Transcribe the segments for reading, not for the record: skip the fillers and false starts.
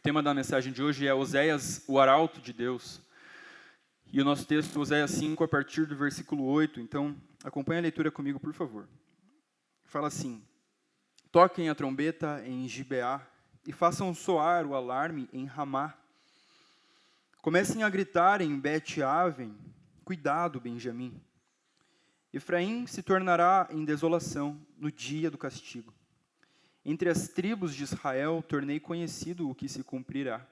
tema da mensagem de hoje é Oséias, o arauto de Deus. E o nosso texto, Oséias 5, a partir do versículo 8. Então, acompanhe a leitura comigo, por favor. Fala assim: toquem a trombeta em Gibeá e façam soar o alarme em Ramá. Comecem a gritar em Bet-Aven, cuidado, Benjamim. Efraim se tornará em desolação no dia do castigo. Entre as tribos de Israel tornei conhecido o que se cumprirá.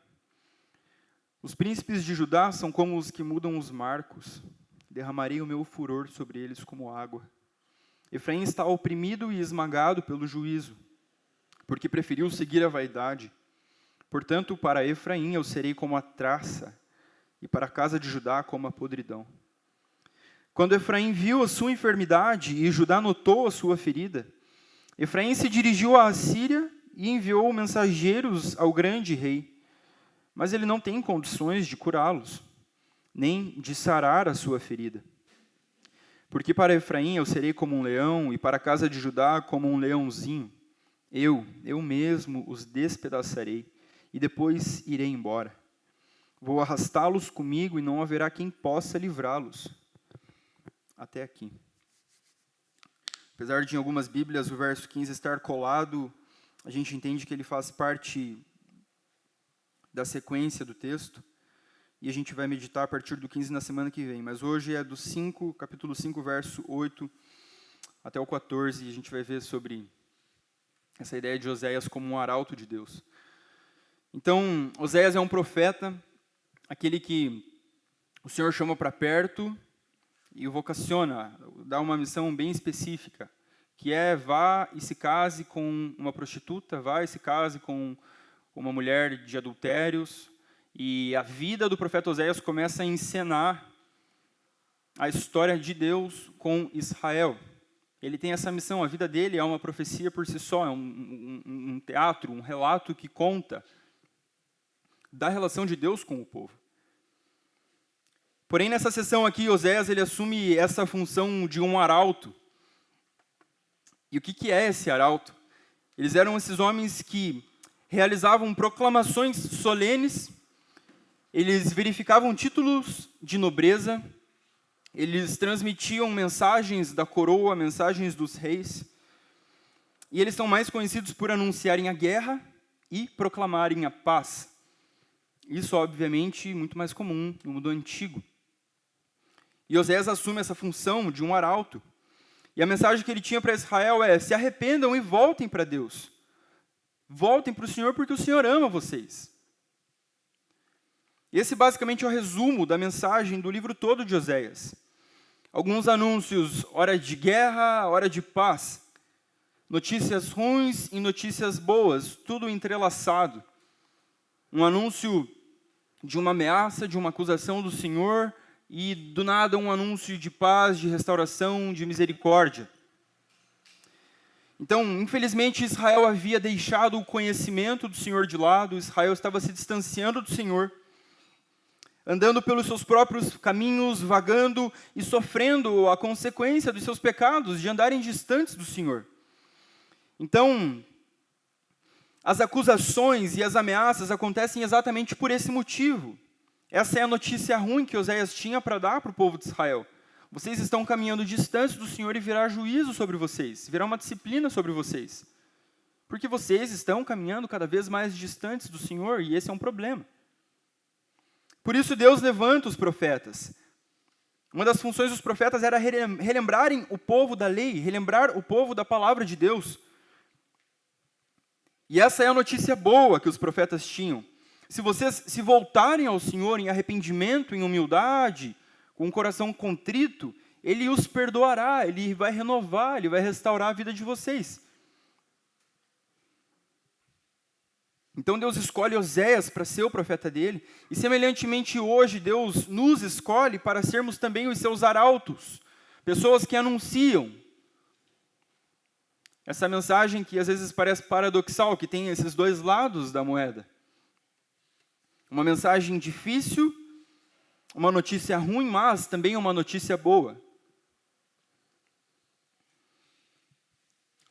Os príncipes de Judá são como os que mudam os marcos. Derramarei o meu furor sobre eles como água. Efraim está oprimido e esmagado pelo juízo, porque preferiu seguir a vaidade. Portanto, para Efraim eu serei como a traça, e para a casa de Judá como a podridão. Quando Efraim viu a sua enfermidade e Judá notou a sua ferida, Efraim se dirigiu à Assíria e enviou mensageiros ao grande rei. Mas ele não tem condições de curá-los, nem de sarar a sua ferida. Porque para Efraim eu serei como um leão, e para a casa de Judá como um leãozinho. Eu mesmo os despedaçarei, e depois irei embora. Vou arrastá-los comigo, e não haverá quem possa livrá-los. Até aqui. Apesar de em algumas Bíblias o verso 15 estar colado, a gente entende que ele faz parte da sequência do texto, e a gente vai meditar a partir do 15 na semana que vem. Mas hoje é do 5, capítulo 5, verso 8 até o 14, e a gente vai ver sobre essa ideia de Oséias como um arauto de Deus. Então, Oséias é um profeta, aquele que o Senhor chama para perto e o vocaciona, dá uma missão bem específica, que é vá e se case com uma prostituta, vá e se case com uma mulher de adultérios, e a vida do profeta Oséias começa a encenar a história de Deus com Israel. Ele tem essa missão, a vida dele é uma profecia por si só, é um teatro, um relato que conta da relação de Deus com o povo. Porém, nessa sessão aqui, Oséias ele assume essa função de um arauto. E o que é esse arauto? Eles eram esses homens que realizavam proclamações solenes, eles verificavam títulos de nobreza, eles transmitiam mensagens da coroa, mensagens dos reis, e eles são mais conhecidos por anunciarem a guerra e proclamarem a paz. Isso, obviamente, muito mais comum no mundo antigo. E Oséias assume essa função de um arauto. E a mensagem que ele tinha para Israel é: se arrependam e voltem para Deus. Voltem para o Senhor porque o Senhor ama vocês. Esse basicamente é o resumo da mensagem do livro todo de Oséias. Alguns anúncios, hora de guerra, hora de paz. Notícias ruins e notícias boas, tudo entrelaçado. Um anúncio de uma ameaça, de uma acusação do Senhor, e do nada um anúncio de paz, de restauração, de misericórdia. Então, infelizmente, Israel havia deixado o conhecimento do Senhor de lado, Israel estava se distanciando do Senhor, andando pelos seus próprios caminhos, vagando e sofrendo a consequência dos seus pecados, de andarem distantes do Senhor. Então, as acusações e as ameaças acontecem exatamente por esse motivo. Essa é a notícia ruim que Oséias tinha para dar para o povo de Israel. Vocês estão caminhando distante do Senhor e virá juízo sobre vocês, virá uma disciplina sobre vocês. Porque vocês estão caminhando cada vez mais distantes do Senhor, e esse é um problema. Por isso Deus levanta os profetas. Uma das funções dos profetas era relembrarem o povo da lei, relembrar o povo da palavra de Deus. E essa é a notícia boa que os profetas tinham. Se vocês se voltarem ao Senhor em arrependimento, em humildade, com um coração contrito, Ele os perdoará, Ele vai renovar, Ele vai restaurar a vida de vocês. Então Deus escolhe Oséias para ser o profeta dele, e semelhantemente hoje Deus nos escolhe para sermos também os seus arautos, pessoas que anunciam. Essa mensagem que às vezes parece paradoxal, que tem esses dois lados da moeda. Uma mensagem difícil, uma notícia ruim, mas também uma notícia boa.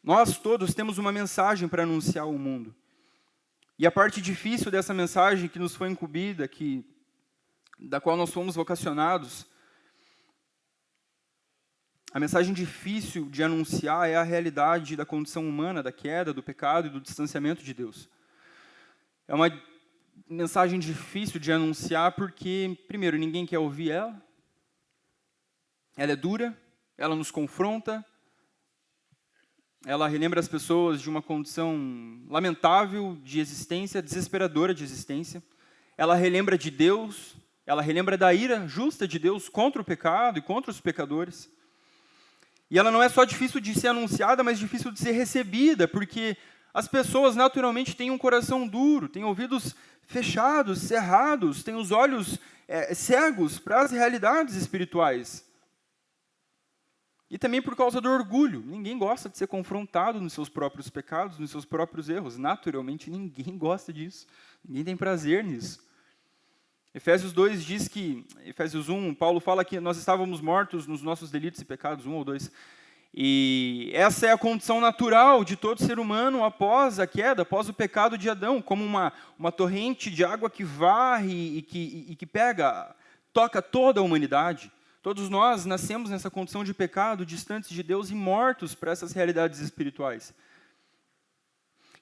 Nós todos temos uma mensagem para anunciar ao mundo. E a parte difícil dessa mensagem que nos foi incumbida, da qual nós fomos vocacionados, a mensagem difícil de anunciar é a realidade da condição humana, da queda, do pecado e do distanciamento de Deus. É uma mensagem difícil de anunciar porque, primeiro, ninguém quer ouvir ela. Ela é dura, ela nos confronta, ela relembra as pessoas de uma condição lamentável de existência, desesperadora de existência. Ela relembra de Deus, ela relembra da ira justa de Deus contra o pecado e contra os pecadores. E ela não é só difícil de ser anunciada, mas difícil de ser recebida, porque as pessoas naturalmente têm um coração duro, têm ouvidos fechados, cerrados, têm os olhos cegos para as realidades espirituais. E também por causa do orgulho. Ninguém gosta de ser confrontado nos seus próprios pecados, nos seus próprios erros. Naturalmente, ninguém gosta disso. Ninguém tem prazer nisso. Efésios 2 diz que, Efésios 1, Paulo fala que nós estávamos mortos nos nossos delitos e pecados, 1 ou 2. E essa é a condição natural de todo ser humano após a queda, após o pecado de Adão, como uma torrente de água que varre e que toca toda a humanidade. Todos nós nascemos nessa condição de pecado, distantes de Deus e mortos para essas realidades espirituais.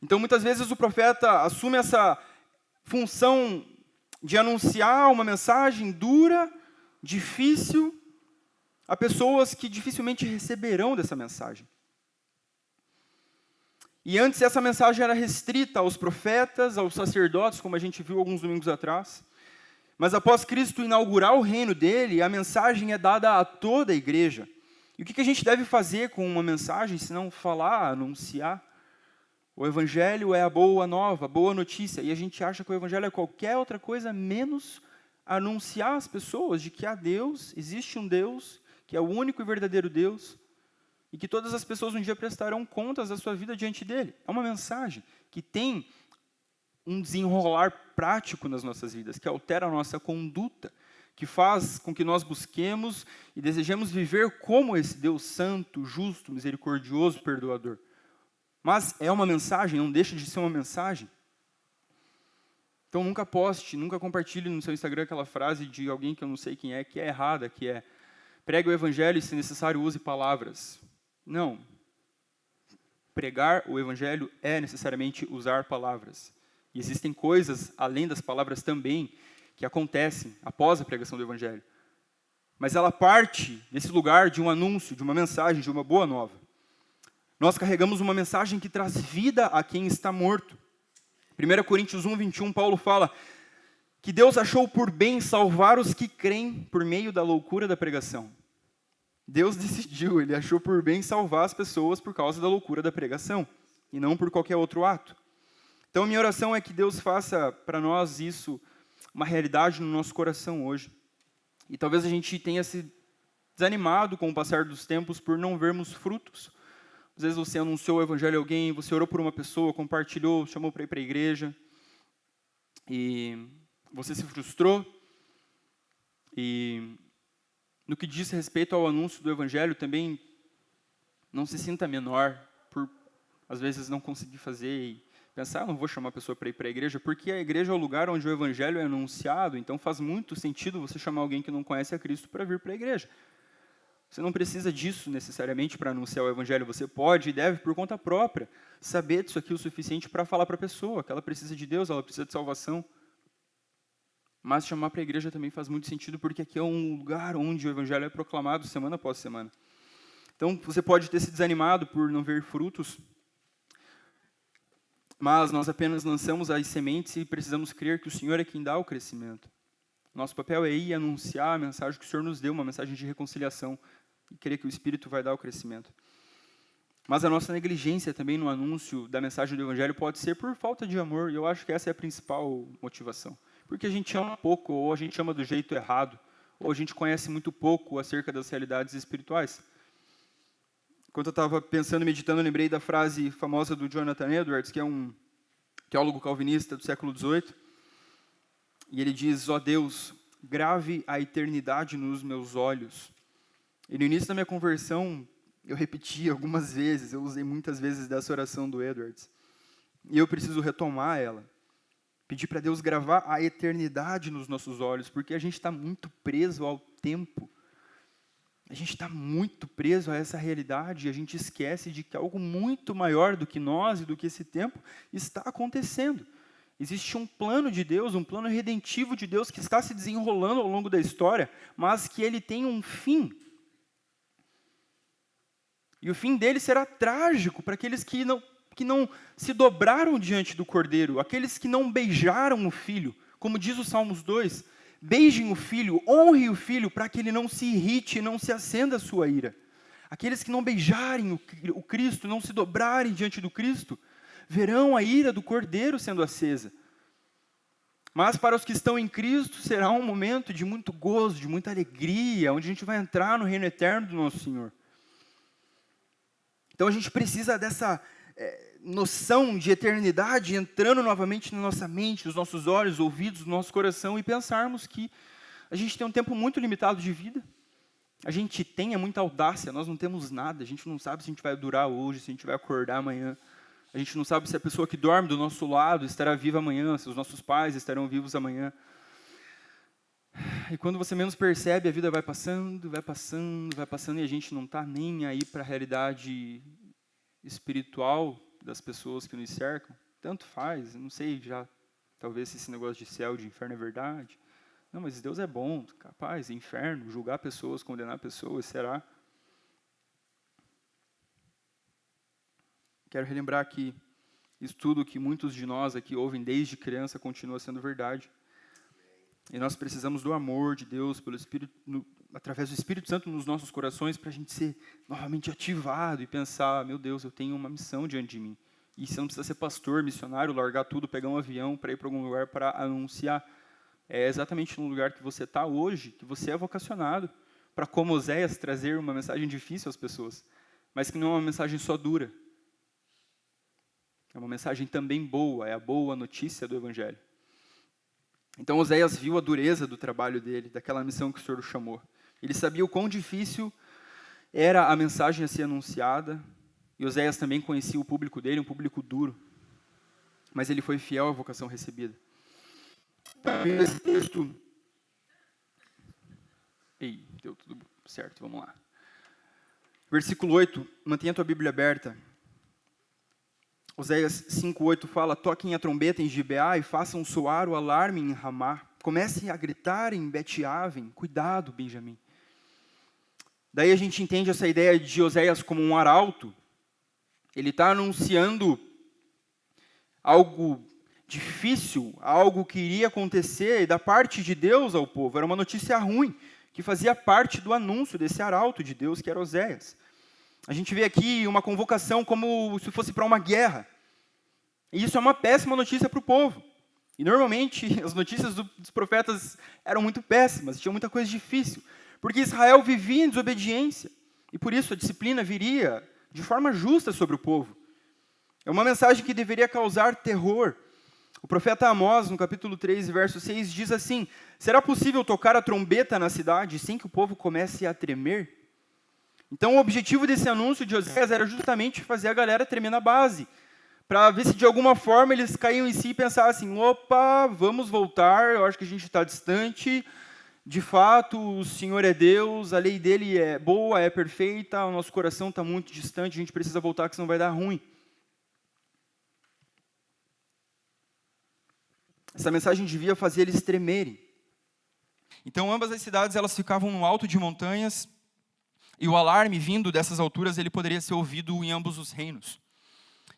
Então, muitas vezes o profeta assume essa função de anunciar uma mensagem dura, difícil, a pessoas que dificilmente receberão dessa mensagem. E antes essa mensagem era restrita aos profetas, aos sacerdotes, como a gente viu alguns domingos atrás. Mas após Cristo inaugurar o reino dele, a mensagem é dada a toda a igreja. E o que a gente deve fazer com uma mensagem, se não falar, anunciar? O evangelho é a boa nova, a boa notícia. E a gente acha que o evangelho é qualquer outra coisa menos anunciar às pessoas de que há Deus, existe um Deus, que é o único e verdadeiro Deus, e que todas as pessoas um dia prestarão contas da sua vida diante dele. É uma mensagem que tem um desenrolar prático nas nossas vidas, que altera a nossa conduta, que faz com que nós busquemos e desejemos viver como esse Deus santo, justo, misericordioso, perdoador. Mas é uma mensagem, não deixa de ser uma mensagem. Então nunca poste, nunca compartilhe no seu Instagram aquela frase de alguém que eu não sei quem é, que é errada, que é pregue o evangelho e, se necessário, use palavras. Não. Pregar o evangelho é necessariamente usar palavras. E existem coisas, além das palavras também, que acontecem após a pregação do evangelho. Mas ela parte desse lugar de um anúncio, de uma mensagem, de uma boa nova. Nós carregamos uma mensagem que traz vida a quem está morto. 1 Coríntios 1, 21, Paulo fala que Deus achou por bem salvar os que creem por meio da loucura da pregação. Deus decidiu, ele achou por bem salvar as pessoas por causa da loucura da pregação, e não por qualquer outro ato. Então, minha oração é que Deus faça para nós isso uma realidade no nosso coração hoje. E talvez a gente tenha se desanimado com o passar dos tempos por não vermos frutos. Às vezes você anunciou o evangelho a alguém, você orou por uma pessoa, compartilhou, chamou para ir para a igreja, e você se frustrou. E no que diz respeito ao anúncio do evangelho, também não se sinta menor por, às vezes, não conseguir fazer e pensar, não vou chamar a pessoa para ir para a igreja, porque a igreja é o lugar onde o evangelho é anunciado, então faz muito sentido você chamar alguém que não conhece a Cristo para vir para a igreja. Você não precisa disso necessariamente para anunciar o evangelho, você pode e deve, por conta própria, saber disso aqui o suficiente para falar para a pessoa que ela precisa de Deus, ela precisa de salvação. Mas chamar para a igreja também faz muito sentido, porque aqui é um lugar onde o evangelho é proclamado semana após semana. Então, você pode ter se desanimado por não ver frutos, mas nós apenas lançamos as sementes e precisamos crer que o Senhor é quem dá o crescimento. Nosso papel é ir anunciar a mensagem que o Senhor nos deu, uma mensagem de reconciliação, e crer que o Espírito vai dar o crescimento. Mas a nossa negligência também no anúncio da mensagem do Evangelho pode ser por falta de amor, e eu acho que essa é a principal motivação. Porque a gente ama pouco, ou a gente ama do jeito errado, ou a gente conhece muito pouco acerca das realidades espirituais. Enquanto eu estava pensando e meditando, eu lembrei da frase famosa do Jonathan Edwards, que é um teólogo calvinista do século XVIII, e ele diz: ó Deus, grave a eternidade nos meus olhos. E no início da minha conversão, eu repeti algumas vezes, eu usei muitas vezes dessa oração do Edwards, e eu preciso retomar ela. Pedir para Deus gravar a eternidade nos nossos olhos, porque a gente está muito preso ao tempo. A gente está muito preso a essa realidade e a gente esquece de que algo muito maior do que nós e do que esse tempo está acontecendo. Existe um plano de Deus, um plano redentivo de Deus que está se desenrolando ao longo da história, mas que ele tem um fim. E o fim dele será trágico para aqueles que não se dobraram diante do Cordeiro, aqueles que não beijaram o Filho. Como diz o Salmos 2, beijem o Filho, honrem o Filho, para que ele não se irrite e não se acenda a sua ira. Aqueles que não beijarem o Cristo, não se dobrarem diante do Cristo, verão a ira do Cordeiro sendo acesa. Mas para os que estão em Cristo, será um momento de muito gozo, de muita alegria, onde a gente vai entrar no reino eterno do nosso Senhor. Então a gente precisa dessa noção de eternidade entrando novamente na nossa mente, nos nossos olhos, ouvidos, no nosso coração, e pensarmos que a gente tem um tempo muito limitado de vida. A gente tem muita audácia, nós não temos nada, a gente não sabe se a gente vai durar hoje, se a gente vai acordar amanhã. A gente não sabe se a pessoa que dorme do nosso lado estará viva amanhã, se os nossos pais estarão vivos amanhã. E quando você menos percebe, a vida vai passando, vai passando, vai passando, e a gente não está nem aí para a realidade espiritual das pessoas que nos cercam. Tanto faz, não sei já, talvez se esse negócio de céu, de inferno é verdade. Não, mas Deus é bom, capaz, inferno, julgar pessoas, condenar pessoas, será? Quero relembrar que isso tudo que muitos de nós aqui ouvem desde criança continua sendo verdade. E nós precisamos do amor de Deus, pelo Espírito, através do Espírito Santo nos nossos corações, para a gente ser novamente ativado e pensar, meu Deus, eu tenho uma missão diante de mim. E você não precisa ser pastor, missionário, largar tudo, pegar um avião para ir para algum lugar para anunciar. É exatamente no lugar que você está hoje, que você é vocacionado, para, como Oséias, trazer uma mensagem difícil às pessoas, mas que não é uma mensagem só dura. É uma mensagem também boa, é a boa notícia do Evangelho. Então Oséias viu a dureza do trabalho dele, daquela missão que o Senhor o chamou. Ele sabia o quão difícil era a mensagem a ser anunciada, e Oséias também conhecia o público dele, um público duro. Mas ele foi fiel à vocação recebida. Esse texto... deu tudo certo, vamos lá. Versículo 8, mantenha a tua Bíblia aberta. Oséias 5:8 fala, toquem a trombeta em Gibeá e façam soar o alarme em Ramá. Comecem a gritar em Bet-Aven. Cuidado, Benjamim. Daí a gente entende essa ideia de Oséias como um arauto. Ele está anunciando algo difícil, algo que iria acontecer da parte de Deus ao povo. Era uma notícia ruim, que fazia parte do anúncio desse arauto de Deus, que era Oséias. A gente vê aqui uma convocação como se fosse para uma guerra. E isso é uma péssima notícia para o povo. E normalmente as notícias dos profetas eram muito péssimas, tinha muita coisa difícil. Porque Israel vivia em desobediência. E por isso a disciplina viria de forma justa sobre o povo. É uma mensagem que deveria causar terror. O profeta Amós, no capítulo 3, verso 6, diz assim, será possível tocar a trombeta na cidade sem que o povo comece a tremer? Então, o objetivo desse anúncio de Oséias era justamente fazer a galera tremer na base, para ver se de alguma forma eles caíam em si e pensassem, opa, vamos voltar, eu acho que a gente está distante, de fato, o Senhor é Deus, a lei dele é boa, é perfeita, o nosso coração está muito distante, a gente precisa voltar, que senão vai dar ruim. Essa mensagem devia fazer eles tremerem. Então, ambas as cidades elas ficavam no alto de montanhas, e o alarme vindo dessas alturas, ele poderia ser ouvido em ambos os reinos.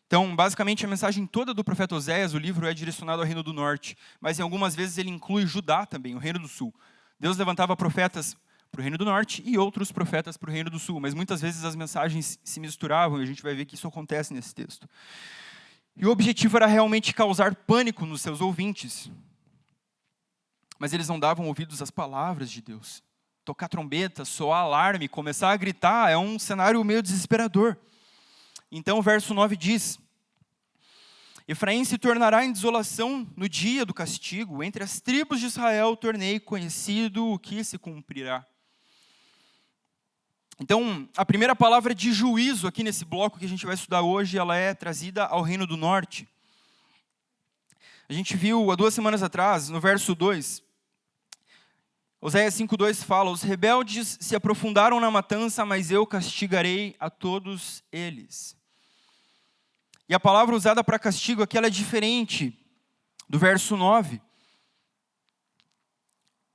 Então, basicamente, a mensagem toda do profeta Oséias, o livro é direcionado ao reino do norte, mas em algumas vezes ele inclui Judá também, o reino do sul. Deus levantava profetas para o reino do norte e outros profetas para o reino do sul, mas muitas vezes as mensagens se misturavam, e a gente vai ver que isso acontece nesse texto. E o objetivo era realmente causar pânico nos seus ouvintes, mas eles não davam ouvidos às palavras de Deus. Tocar trombeta, soar alarme, começar a gritar, é um cenário meio desesperador. Então o verso 9 diz, Efraim se tornará em desolação no dia do castigo, entre as tribos de Israel tornei conhecido o que se cumprirá. Então, a primeira palavra de juízo aqui nesse bloco que a gente vai estudar hoje, ela é trazida ao reino do norte. A gente viu há 2 semanas atrás, no verso 2, Oséias 5,2 fala: os rebeldes se aprofundaram na matança, mas eu castigarei a todos eles. E a palavra usada para castigo aqui ela é diferente do verso 9.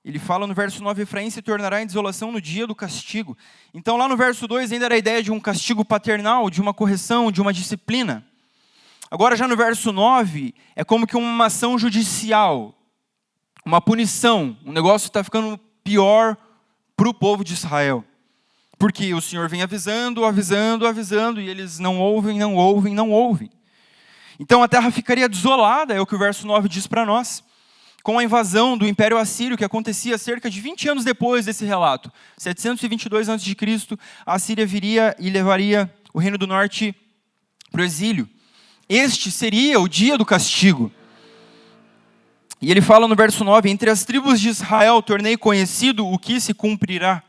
Ele fala no verso 9, Efraim se tornará em desolação no dia do castigo. Então lá no verso 2 ainda era a ideia de um castigo paternal, de uma correção, de uma disciplina. Agora já no verso 9, é como que uma ação judicial, uma punição. O negócio está ficando pior para o povo de Israel. Porque o Senhor vem avisando, avisando, avisando, e eles não ouvem, não ouvem, não ouvem. Então a terra ficaria desolada, é o que o verso 9 diz para nós, com a invasão do Império Assírio, que acontecia cerca de 20 anos depois desse relato. 722 a.C., a Assíria viria e levaria o Reino do Norte para o exílio. Este seria o dia do castigo. E ele fala no verso 9, entre as tribos de Israel tornei conhecido o que se cumprirá.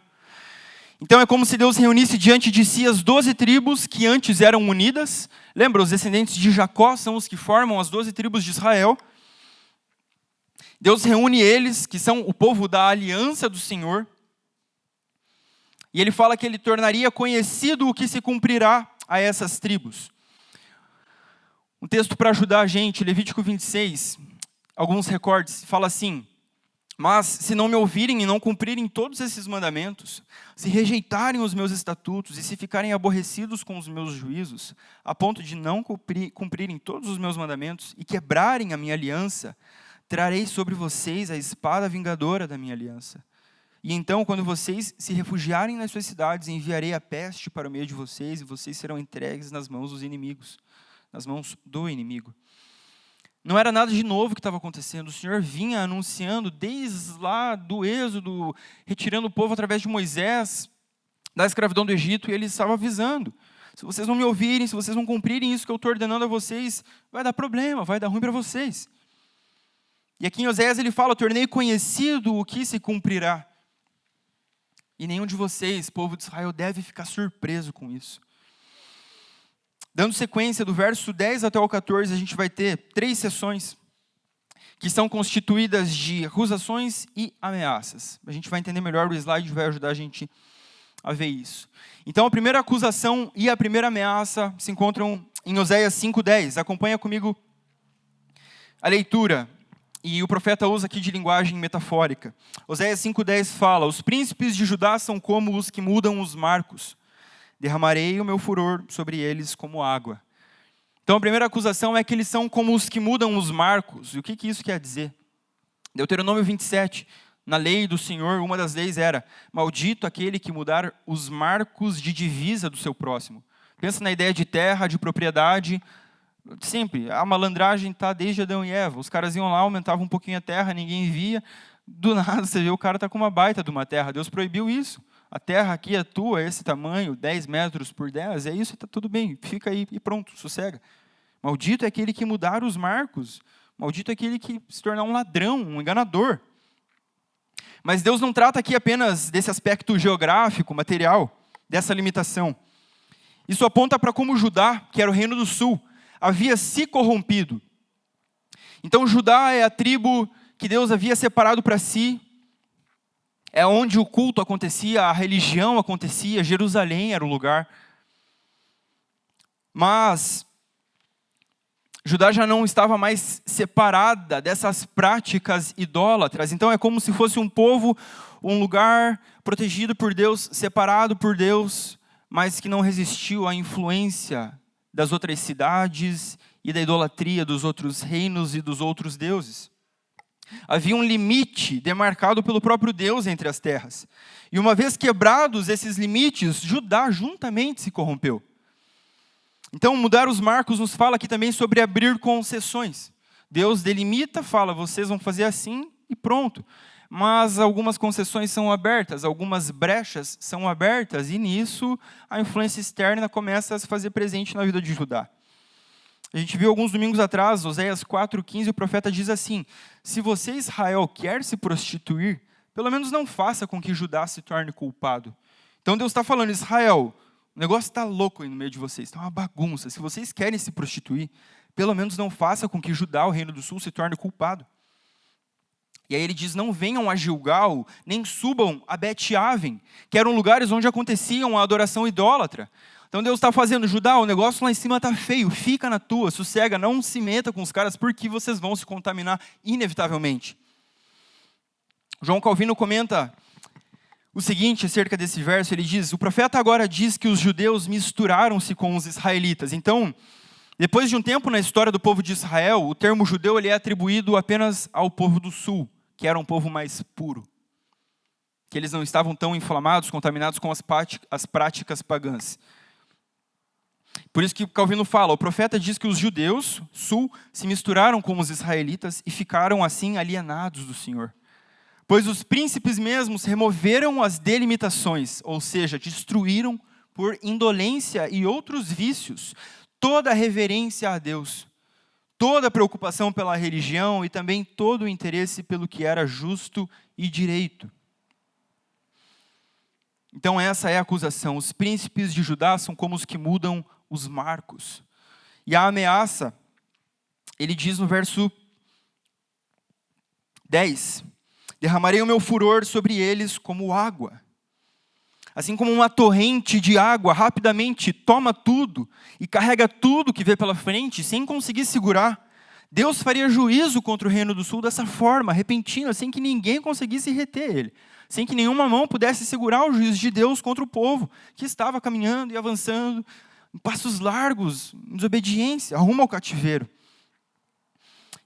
Então é como se Deus reunisse diante de si as 12 tribos que antes eram unidas. Lembra, os descendentes de Jacó são os que formam as 12 tribos de Israel. Deus reúne eles, que são o povo da aliança do Senhor. E ele fala que ele tornaria conhecido o que se cumprirá a essas tribos. Um texto para ajudar a gente, Levítico 26, alguns recortes, fala assim: mas se não me ouvirem e não cumprirem todos esses mandamentos, se rejeitarem os meus estatutos e se ficarem aborrecidos com os meus juízos, a ponto de não cumprirem todos os meus mandamentos e quebrarem a minha aliança, trarei sobre vocês a espada vingadora da minha aliança. E então, quando vocês se refugiarem nas suas cidades, enviarei a peste para o meio de vocês e vocês serão entregues nas mãos dos inimigos, nas mãos do inimigo. Não era nada de novo que estava acontecendo. O Senhor vinha anunciando desde lá do Êxodo, retirando o povo através de Moisés, da escravidão do Egito, e ele estava avisando: se vocês não me ouvirem, se vocês não cumprirem isso que eu estou ordenando a vocês, vai dar problema, vai dar ruim para vocês. E aqui em Oséias ele fala: tornei conhecido o que se cumprirá. E nenhum de vocês, povo de Israel, deve ficar surpreso com isso. Dando sequência do verso 10 até o 14, a gente vai ter 3 sessões que são constituídas de acusações e ameaças. A gente vai entender melhor, o slide vai ajudar a gente a ver isso. Então a primeira acusação e a primeira ameaça se encontram em Oséias 5:10. Acompanha comigo a leitura. E o profeta usa aqui de linguagem metafórica. Oséias 5:10 fala: os príncipes de Judá são como os que mudam os marcos. Derramarei o meu furor sobre eles como água. Então a primeira acusação é que eles são como os que mudam os marcos. E o que isso quer dizer? Deuteronômio 27, na lei do Senhor, uma das leis era: maldito aquele que mudar os marcos de divisa do seu próximo. Pensa na ideia de terra, de propriedade. Sempre, a malandragem está desde Adão e Eva. Os caras iam lá, aumentavam um pouquinho a terra, ninguém via. Do nada você vê o cara está com uma baita de uma terra. Deus proibiu isso. A terra aqui é tua, esse tamanho, 10 metros por 10, é isso, está tudo bem, fica aí e pronto, sossega. Maldito é aquele que mudar os marcos, maldito é aquele que se tornar um ladrão, um enganador. Mas Deus não trata aqui apenas desse aspecto geográfico, material, dessa limitação. Isso aponta para como Judá, que era o reino do sul, havia se corrompido. Então Judá é a tribo que Deus havia separado para si, é onde o culto acontecia, a religião acontecia, Jerusalém era o lugar. Mas Judá já não estava mais separada dessas práticas idólatras. Então é como se fosse um povo, um lugar protegido por Deus, separado por Deus, mas que não resistiu à influência das outras cidades e da idolatria dos outros reinos e dos outros deuses. Havia um limite demarcado pelo próprio Deus entre as terras. E uma vez quebrados esses limites, Judá juntamente se corrompeu. Então, mudar os marcos nos fala aqui também sobre abrir concessões. Deus delimita, fala: vocês vão fazer assim e pronto. Mas algumas concessões são abertas, algumas brechas são abertas, e nisso a influência externa começa a se fazer presente na vida de Judá. A gente viu alguns domingos atrás, Oséias 4:15, o profeta diz assim: se você, Israel, quer se prostituir, pelo menos não faça com que Judá se torne culpado. Então Deus está falando: Israel, o negócio está louco aí no meio de vocês, está uma bagunça. Se vocês querem se prostituir, pelo menos não faça com que Judá, o reino do sul, se torne culpado. E aí ele diz, não venham a Gilgal, nem subam a Bet-Aven, que eram lugares onde aconteciam a adoração idólatra. Então Deus está fazendo, Judá, o negócio lá em cima está feio, fica na tua, sossega, não se meta com os caras, porque vocês vão se contaminar inevitavelmente. João Calvino comenta o seguinte acerca desse verso, ele diz, o profeta agora diz que os judeus misturaram-se com os israelitas. Então, depois de um tempo na história do povo de Israel, o termo judeu ele é atribuído apenas ao povo do sul, que era um povo mais puro. Que eles não estavam tão inflamados, contaminados com as práticas pagãs. Por isso que Calvino fala, o profeta diz que os judeus, sul, se misturaram com os israelitas e ficaram assim alienados do Senhor. Pois os príncipes mesmos removeram as delimitações, ou seja, destruíram por indolência e outros vícios, toda a reverência a Deus, toda a preocupação pela religião e também todo o interesse pelo que era justo e direito. Então essa é a acusação. Os príncipes de Judá são como os que mudam os marcos. E a ameaça, ele diz no verso 10, derramarei o meu furor sobre eles como água. Assim como uma torrente de água rapidamente toma tudo e carrega tudo que vê pela frente sem conseguir segurar, Deus faria juízo contra o reino do sul dessa forma, repentina, sem que ninguém conseguisse reter ele. Sem que nenhuma mão pudesse segurar o juízo de Deus contra o povo que estava caminhando e avançando em passos largos, em desobediência, rumo ao cativeiro.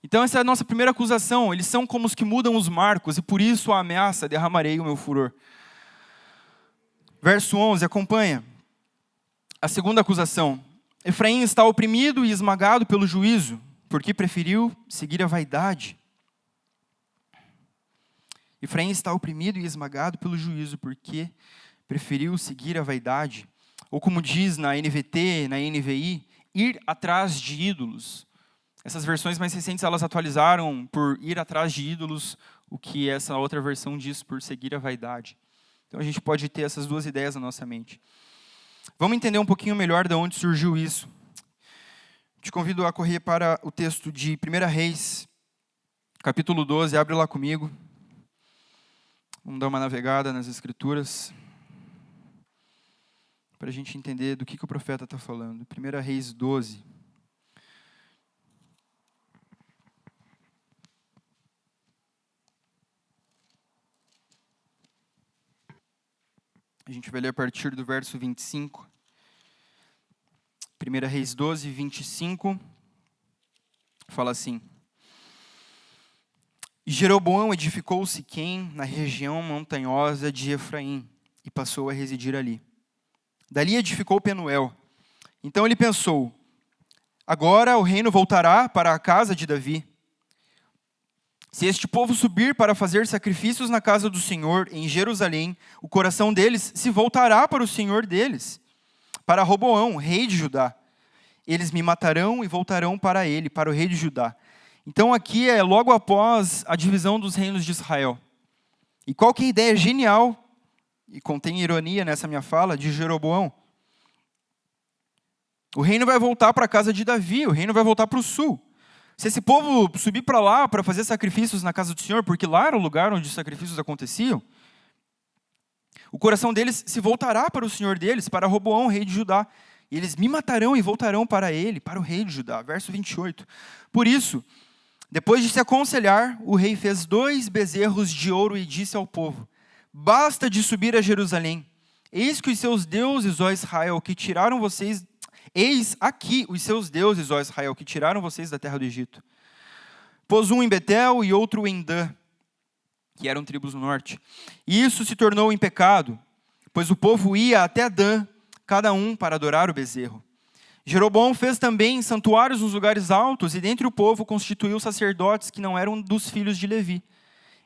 Então essa é a nossa primeira acusação. Eles são como os que mudam os marcos e por isso a ameaça, derramarei o meu furor. Verso 11, acompanha. A segunda acusação. Efraim está oprimido e esmagado pelo juízo, porque preferiu seguir a vaidade. Efraim está oprimido e esmagado pelo juízo, porque preferiu seguir a vaidade. Ou como diz na NVT, na NVI, ir atrás de ídolos. Essas versões mais recentes, elas atualizaram por ir atrás de ídolos, o que essa outra versão diz por seguir a vaidade. Então a gente pode ter essas duas ideias na nossa mente. Vamos entender um pouquinho melhor de onde surgiu isso. Te convido a correr para o texto de 1 Reis, capítulo 12, abre lá comigo. Vamos dar uma navegada nas Escrituras, para a gente entender do que o profeta está falando. 1 Reis 12. A gente vai ler a partir do verso 25. 1 Reis 12, 25. Fala assim. E Jeroboão edificou Siquém na região montanhosa de Efraim e passou a residir ali. Dali edificou Penuel. Então ele pensou, agora o reino voltará para a casa de Davi. Se este povo subir para fazer sacrifícios na casa do Senhor, em Jerusalém, o coração deles se voltará para o Senhor deles, para Roboão, rei de Judá. Eles me matarão e voltarão para ele, para o rei de Judá. Então aqui é logo após a divisão dos reinos de Israel. E qual que é a ideia genial, e contém ironia nessa minha fala, de Jeroboão? O reino vai voltar para a casa de Davi, o reino vai voltar para o sul. Se esse povo subir para lá para fazer sacrifícios na casa do Senhor, porque lá era o lugar onde os sacrifícios aconteciam, o coração deles se voltará para o Senhor deles, para Roboão, rei de Judá. E eles me matarão e voltarão para ele, para o rei de Judá. Verso 28. Por isso, depois de se aconselhar, o rei fez 2 bezerros de ouro e disse ao povo, basta de subir a Jerusalém. Eis que os seus deuses, ó Israel, que tiraram vocês... Eis aqui os seus deuses, ó Israel, que tiraram vocês da terra do Egito. Pôs um em Betel e outro em Dan, que eram tribos do norte. E isso se tornou em pecado, pois o povo ia até Dan, cada um para adorar o bezerro. Jeroboão fez também santuários nos lugares altos, e dentre o povo constituiu sacerdotes que não eram dos filhos de Levi.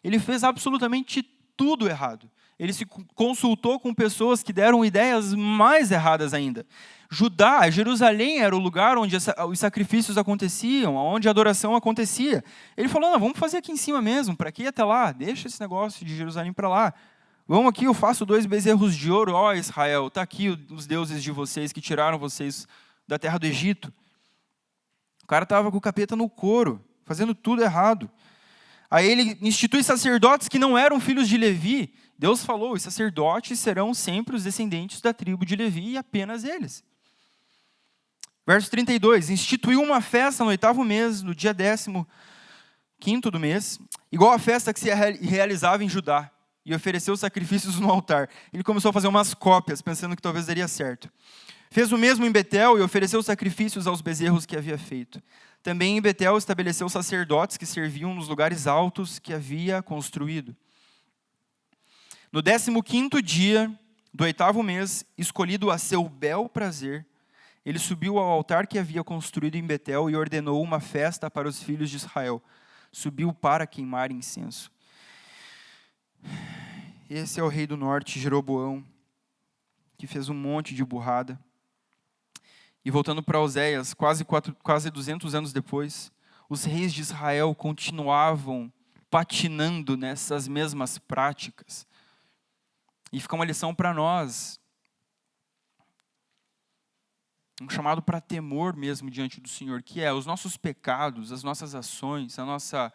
Ele fez absolutamente tudo errado. Ele se consultou com pessoas que deram ideias mais erradas ainda. Judá, Jerusalém era o lugar onde os sacrifícios aconteciam, onde a adoração acontecia. Ele falou, não, vamos fazer aqui em cima mesmo, para que ir até lá? Deixa esse negócio de Jerusalém para lá. Vamos aqui, eu faço 2 bezerros de ouro, ó Israel, está aqui os deuses de vocês que tiraram vocês da terra do Egito. O cara estava com o capeta no couro, fazendo tudo errado. Aí ele institui sacerdotes que não eram filhos de Levi. Deus falou, os sacerdotes serão sempre os descendentes da tribo de Levi e apenas eles. Verso 32, instituiu uma festa no 8º mês, no dia 15º do mês, igual a festa que se realizava em Judá, e ofereceu sacrifícios no altar. Ele começou a fazer umas cópias, pensando que talvez daria certo. Fez o mesmo em Betel e ofereceu sacrifícios aos bezerros que havia feito. Também em Betel estabeleceu sacerdotes que serviam nos lugares altos que havia construído. No 15º dia do 8º mês, escolhido a seu bel prazer, ele subiu ao altar que havia construído em Betel e ordenou uma festa para os filhos de Israel. Subiu para queimar incenso. Esse é o rei do norte, Jeroboão, que fez um monte de burrada. E voltando para Oséias, quase 200 anos depois, os reis de Israel continuavam patinando nessas mesmas práticas. E fica uma lição para nós, um chamado para temor mesmo diante do Senhor, que é os nossos pecados, as nossas ações, a nossa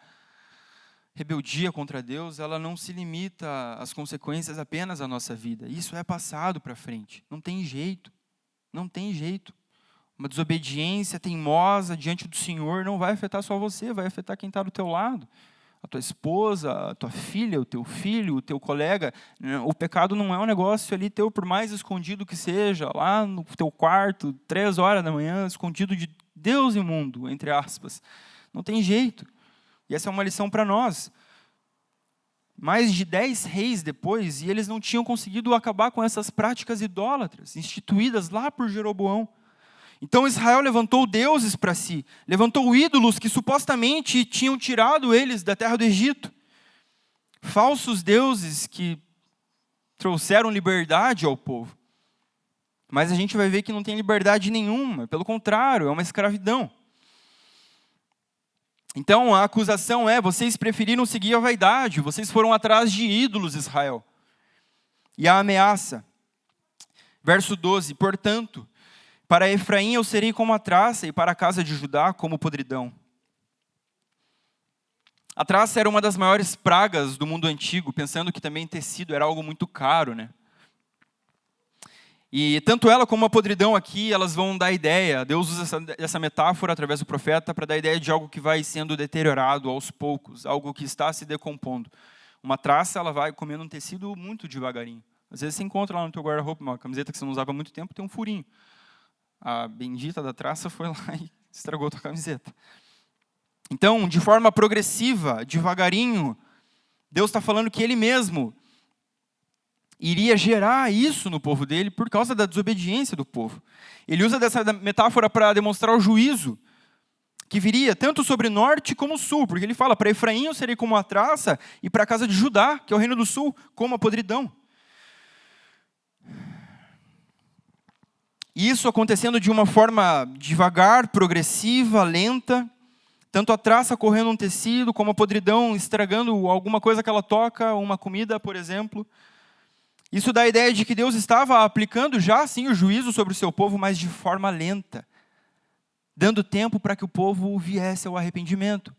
rebeldia contra Deus, ela não se limita às consequências apenas da nossa vida. Isso é passado para frente. Não tem jeito. Não tem jeito. Uma desobediência teimosa diante do Senhor não vai afetar só você, vai afetar quem está do teu lado. A tua esposa, a tua filha, o teu filho, o teu colega. O pecado não é um negócio ali teu, por mais escondido que seja, lá no teu quarto, 3 horas da manhã, escondido de Deus e mundo, entre aspas. Não tem jeito. E essa é uma lição para nós. Mais de 10 reis depois, e eles não tinham conseguido acabar com essas práticas idólatras, instituídas lá por Jeroboão. Então Israel levantou deuses para si, levantou ídolos que supostamente tinham tirado eles da terra do Egito. Falsos deuses que trouxeram liberdade ao povo. Mas a gente vai ver que não tem liberdade nenhuma, pelo contrário, é uma escravidão. Então a acusação é, vocês preferiram seguir a vaidade, vocês foram atrás de ídolos, Israel. E a ameaça, verso 12, portanto, para Efraim eu serei como a traça, e para a casa de Judá como podridão. A traça era uma das maiores pragas do mundo antigo, pensando que também tecido era algo muito caro, né? E tanto ela como a podridão aqui, elas vão dar ideia, Deus usa essa metáfora através do profeta para dar ideia de algo que vai sendo deteriorado aos poucos, algo que está se decompondo. Uma traça, ela vai comendo um tecido muito devagarinho. Às vezes você encontra lá no teu guarda-roupa uma camiseta que você não usava há muito tempo, tem um furinho. A bendita da traça foi lá e estragou a tua camiseta. Então, de forma progressiva, devagarinho, Deus está falando que Ele mesmo iria gerar isso no povo dele por causa da desobediência do povo. Ele usa dessa metáfora para demonstrar o juízo que viria tanto sobre o norte como o sul, porque ele fala, para Efraim eu serei como a traça, e para a casa de Judá, que é o reino do sul, como a podridão. Isso acontecendo de uma forma devagar, progressiva, lenta, tanto a traça correndo um tecido, como a podridão estragando alguma coisa que ela toca, uma comida, por exemplo. Isso dá a ideia de que Deus estava aplicando já, sim, o juízo sobre o seu povo, mas de forma lenta, dando tempo para que o povo viesse ao arrependimento.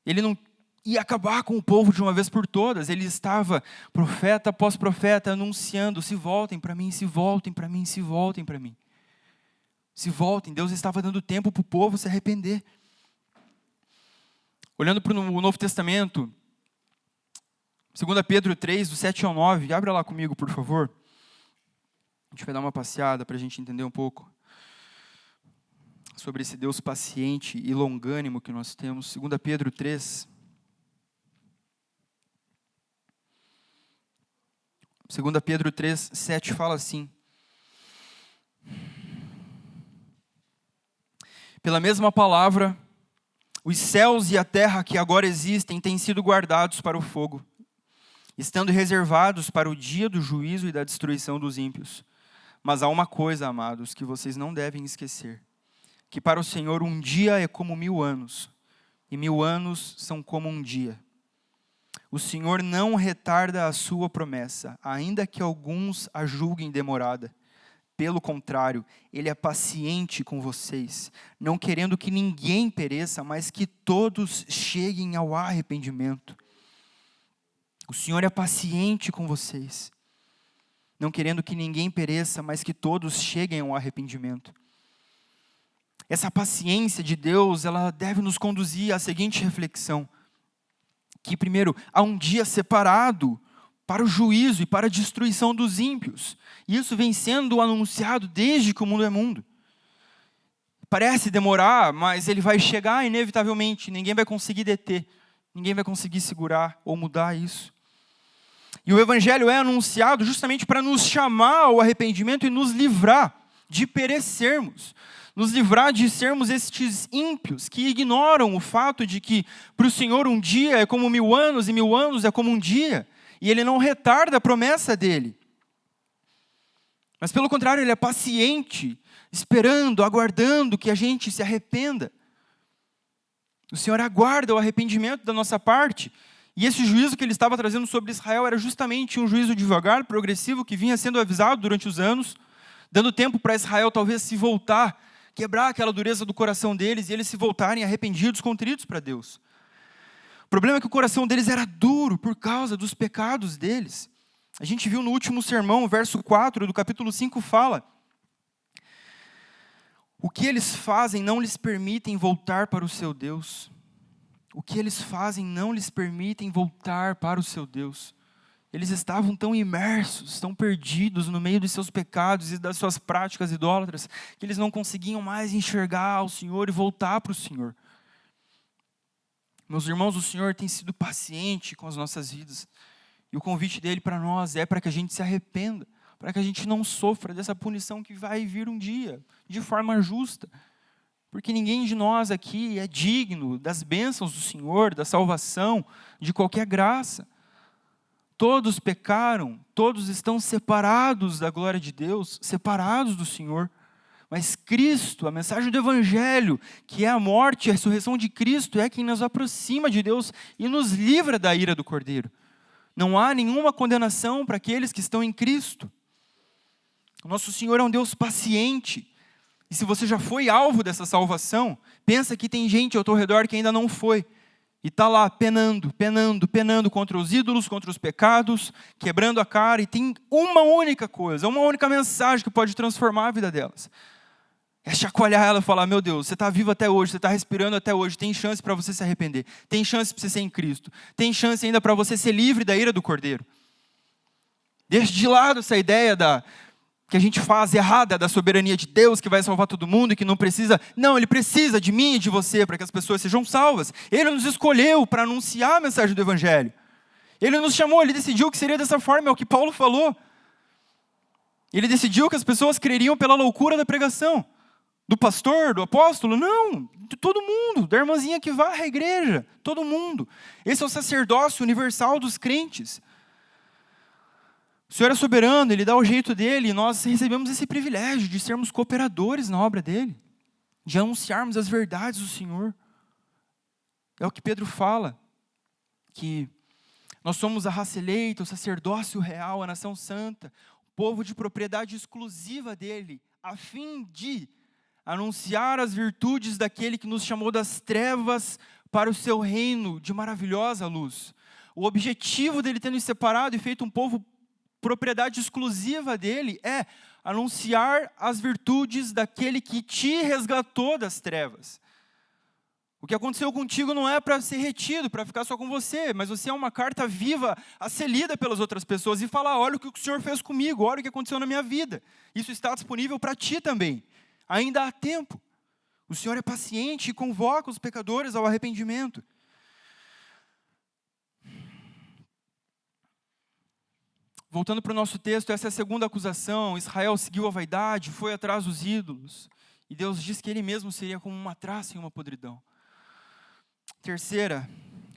Ele não ia acabar com o povo de uma vez por todas, ele estava, profeta após profeta, anunciando, se voltem para mim, se voltem para mim, se voltem para mim. Se voltem, Deus estava dando tempo para o povo se arrepender. Olhando para o Novo Testamento, 2 Pedro 3, do 7 ao 9, abre lá comigo, por favor. A gente vai dar uma passeada para a gente entender um pouco sobre esse Deus paciente e longânimo que nós temos. 2 Pedro 3. 2 Pedro 3, 7 fala assim. Pela mesma palavra, os céus e a terra que agora existem têm sido guardados para o fogo, estando reservados para o dia do juízo e da destruição dos ímpios. Mas há uma coisa, amados, que vocês não devem esquecer, que para o Senhor um dia é como 1000 anos, e 1000 anos são como um dia. O Senhor não retarda a sua promessa, ainda que alguns a julguem demorada. Pelo contrário, ele é paciente com vocês, não querendo que ninguém pereça, mas que todos cheguem ao arrependimento. O Senhor é paciente com vocês, não querendo que ninguém pereça, mas que todos cheguem ao arrependimento. Essa paciência de Deus, ela deve nos conduzir à seguinte reflexão: que primeiro, há um dia separado para o juízo e para a destruição dos ímpios. E isso vem sendo anunciado desde que o mundo é mundo. Parece demorar, mas ele vai chegar inevitavelmente. Ninguém vai conseguir deter. Ninguém vai conseguir segurar ou mudar isso. E o Evangelho é anunciado justamente para nos chamar ao arrependimento e nos livrar de perecermos. Nos livrar de sermos estes ímpios que ignoram o fato de que para o Senhor um dia é como 1000 anos e 1000 anos é como um dia. E Ele não retarda a promessa dEle. Mas pelo contrário, Ele é paciente, esperando, aguardando que a gente se arrependa. O Senhor aguarda o arrependimento da nossa parte. E esse juízo que Ele estava trazendo sobre Israel era justamente um juízo devagar, progressivo, que vinha sendo avisado durante os anos, dando tempo para Israel talvez se voltar, quebrar aquela dureza do coração deles e eles se voltarem arrependidos, contritos para Deus. O problema é que o coração deles era duro por causa dos pecados deles. A gente viu no último sermão, o verso 4 do capítulo 5 fala: o que eles fazem não lhes permitem voltar para o seu Deus. O que eles fazem não lhes permitem voltar para o seu Deus. Eles estavam tão imersos, tão perdidos no meio dos seus pecados e das suas práticas idólatras, que eles não conseguiam mais enxergar o Senhor e voltar para o Senhor. Meus irmãos, o Senhor tem sido paciente com as nossas vidas. E o convite dele para nós é para que a gente se arrependa, para que a gente não sofra dessa punição que vai vir um dia, de forma justa. Porque ninguém de nós aqui é digno das bênçãos do Senhor, da salvação, de qualquer graça. Todos pecaram, todos estão separados da glória de Deus, separados do Senhor. Mas Cristo, a mensagem do Evangelho, que é a morte e a ressurreição de Cristo, é quem nos aproxima de Deus e nos livra da ira do Cordeiro. Não há nenhuma condenação para aqueles que estão em Cristo. O nosso Senhor é um Deus paciente. E se você já foi alvo dessa salvação, pensa que tem gente ao teu redor que ainda não foi. E está lá penando contra os ídolos, contra os pecados, quebrando a cara. E tem uma única coisa, uma única mensagem que pode transformar a vida delas. É chacoalhar ela e falar: meu Deus, você está vivo até hoje, você está respirando até hoje, tem chance para você se arrepender, tem chance para você ser em Cristo, tem chance ainda para você ser livre da ira do Cordeiro. Deixa de lado essa ideia que a gente faz errada da soberania de Deus, que vai salvar todo mundo e que não precisa. Não, Ele precisa de mim e de você para que as pessoas sejam salvas. Ele nos escolheu para anunciar a mensagem do Evangelho. Ele nos chamou, Ele decidiu que seria dessa forma, é o que Paulo falou. Ele decidiu que as pessoas creriam pela loucura da pregação. Do pastor, do apóstolo? Não, de todo mundo, da irmãzinha que varre a igreja, todo mundo. Esse é o sacerdócio universal dos crentes. O Senhor é soberano, Ele dá o jeito dEle, e nós recebemos esse privilégio de sermos cooperadores na obra dEle, de anunciarmos as verdades do Senhor. É o que Pedro fala, que nós somos a raça eleita, o sacerdócio real, a nação santa, o povo de propriedade exclusiva dEle, a fim de anunciar as virtudes daquele que nos chamou das trevas para o seu reino de maravilhosa luz. O objetivo dele ter nos separado e feito um povo propriedade exclusiva dele é anunciar as virtudes daquele que te resgatou das trevas. O que aconteceu contigo não é para ser retido, para ficar só com você, mas você é uma carta viva a ser lida pelas outras pessoas e falar: olha o que o Senhor fez comigo, olha o que aconteceu na minha vida. Isso está disponível para ti também. Ainda há tempo. O Senhor é paciente e convoca os pecadores ao arrependimento. Voltando para o nosso texto, essa é a segunda acusação. Israel seguiu a vaidade, foi atrás dos ídolos. E Deus diz que Ele mesmo seria como uma traça e uma podridão. Terceira,